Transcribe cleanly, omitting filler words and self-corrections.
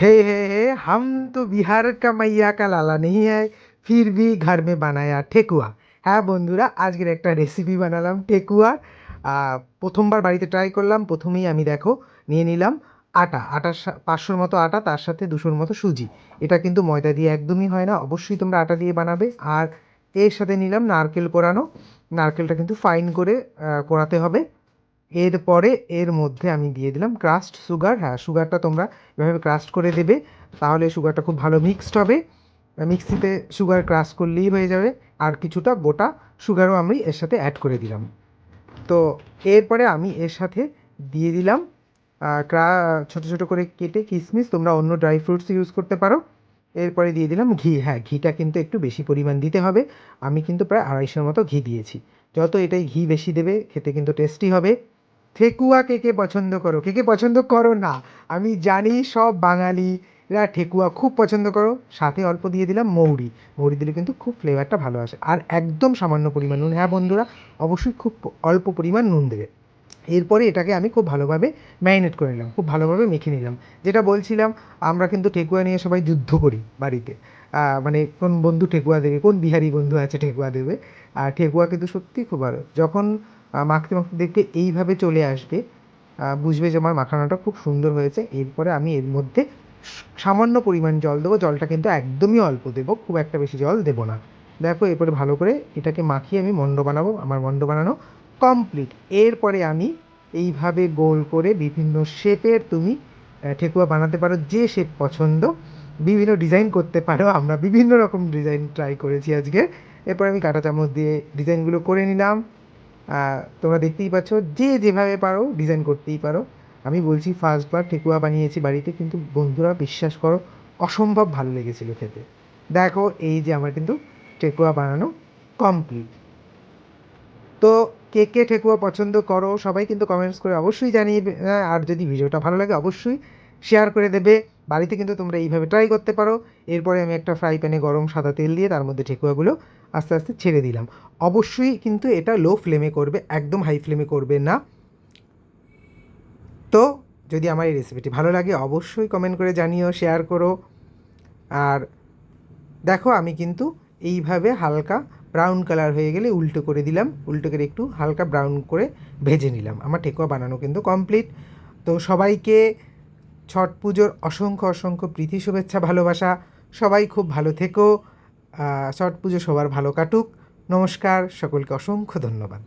हे हम তো বিহার কা মাইয়া কা লালা नहीं है फिर भी घर में बनाया ঠেকুয়া। হ্যাঁ বন্ধুরা, আজকের একটা রেসিপি বানালাম ঠেকুয়ার। প্রথমবার বাড়িতে ট্রাই করলাম। প্রথমেই আমি দেখো নিয়ে নিলাম আটা 500 মতো আটা, তার সাথে 200 মতো সুজি। এটা কিন্তু ময়দা দিয়ে একদমই হয় না, অবশ্যই তোমরা আটা দিয়ে বানাবে। আর এর সাথে নিলাম নারকেল কোরানো। নারকেলটা কিন্তু ফাইন করে কোরাতে হবে। এরপরে এর মধ্যে আমি দিয়ে দিলাম ক্রাস্ট সুগার। হ্যাঁ, সুগারটা তোমরা এভাবে ক্রাস্ট করে দেবে, তাহলে সুগারটা খুব ভালো মিক্সড হবে। মিক্সিতে সুগার ক্রাশ করলেই হয়ে যাবে। আর কিছুটা গোটা সুগারও আমি এর সাথে অ্যাড করে দিলাম। তো এরপরে আমি এর সাথে দিয়ে দিলাম ছোটো ছোটো করে কেটে কিশমিশ, তোমরা অন্য ড্রাই ফ্রুটস ইউজ করতে পারো। এরপরে দিয়ে দিলাম ঘি। হ্যাঁ, ঘিটা কিন্তু একটু বেশি পরিমাণ দিতে হবে। আমি কিন্তু প্রায় 250 মতো ঘি দিয়েছি। যত এটাই ঘি বেশি দেবে খেতে কিন্তু টেস্টি হবে। ঠেকুয়া কে কে পছন্দ করো, কে কে পছন্দ করো না আমি জানি, সব বাঙালিরা ঠেকুয়া খুব পছন্দ করো। সাথে অল্প দিয়ে দিলাম মৌরি। মৌরি দিলে কিন্তু খুব ফ্লেভারটা ভালো আসে। আর একদম সামান্য পরিমাণ নুন। হ্যাঁ বন্ধুরা, অবশ্যই খুব অল্প পরিমাণ নুন দেবে। এরপরে এটাকে আমি খুব ভালোভাবে ম্যারিনেট করে নিলাম, খুব ভালোভাবে মেখে নিলাম। যেটা বলছিলাম, আমরা কিন্তু ঠেকুয়া নিয়ে সবাই যুদ্ধ করি বাড়িতে। মানে কোন বন্ধু ঠেকুয়া দেবে, কোন বিহারি বন্ধু আছে ঠেকুয়া দেবে। আর ঠেকুয়া কিন্তু সত্যিই খুব ভালো। যখন মাখতে মাখতে দেখবে এইভাবে চলে আসবে, বুঝবে যে আমার মাখানোটা খুব সুন্দর হয়েছে। এরপরে আমি এর মধ্যে সামান্য পরিমাণ জল দেবো। জলটা কিন্তু একদমই অল্প দেবো, খুব একটা বেশি জল দেবো না। দেখো, এরপরে ভালো করে এটাকে মাখিয়ে আমি মণ্ড বানাবো। আমার মণ্ড বানানো কমপ্লিট। এরপরে আমি এইভাবে গোল করে বিভিন্ন শেপের তুমি ঠেকুয়া বানাতে পারো, যে শেপ পছন্দ। বিভিন্ন ডিজাইন করতে পারো, আমরা বিভিন্ন রকম ডিজাইন ট্রাই করেছি আজকে। এরপর আমি কাঁটা চামচ দিয়ে ডিজাইনগুলো করে নিলাম। তোমরা দেখতেই পাচ্ছ, যে যেভাবে পারো ডিজাইন করতেই পারো। আমি বলছি ফার্স্টবার ঠেকুয়া বানিয়েছি বাড়িতে, কিন্তু বন্ধুরা বিশ্বাস করো, অসম্ভব ভালো লেগেছিলো খেতে। দেখো, এই যে আমার কিন্তু ঠেকুয়া বানানো কমপ্লিট। তো কে কে ঠেকুয়া পছন্দ করো সবাই কিন্তু কমেন্টস করে অবশ্যই জানিয়ে। আর যদি ভিডিওটা ভালো লাগে অবশ্যই শেয়ার করে দেবে। বাড়িতে কিন্তু তোমরা এইভাবে ট্রাই করতে পারো। এরপরে আমি একটা ফ্রাই প্যানে গরম সাদা তেল দিয়ে তার মধ্যে ঠেকুয়াগুলো আস্তে আস্তে ছেড়ে দিলাম। অবশ্যই কিন্তু এটা লো ফ্লেমে করবে, একদম হাই ফ্লেমে করবে না। তো যদি আমার এই রেসিপিটি ভালো লাগে অবশ্যই কমেন্ট করে জানিও, শেয়ার করো। আর দেখো, আমি কিন্তু এইভাবে হালকা ব্রাউন কালার হয়ে গেলে উল্টো করে দিলাম, উল্টো করে একটু হালকা ব্রাউন করে ভেজে নিলাম। আমার ঠেকুয়া বানানো কিন্তু কমপ্লিট। তো সবাইকে ছট পুজোর অসংখ্য অসংখ্য প্রীতি, শুভেচ্ছা, ভালোবাসা। সবাই খুব ভালো থেকো। ছট পুজো সবার ভালো কাটুক। নমস্কার, সকলকে অসংখ্য ধন্যবাদ।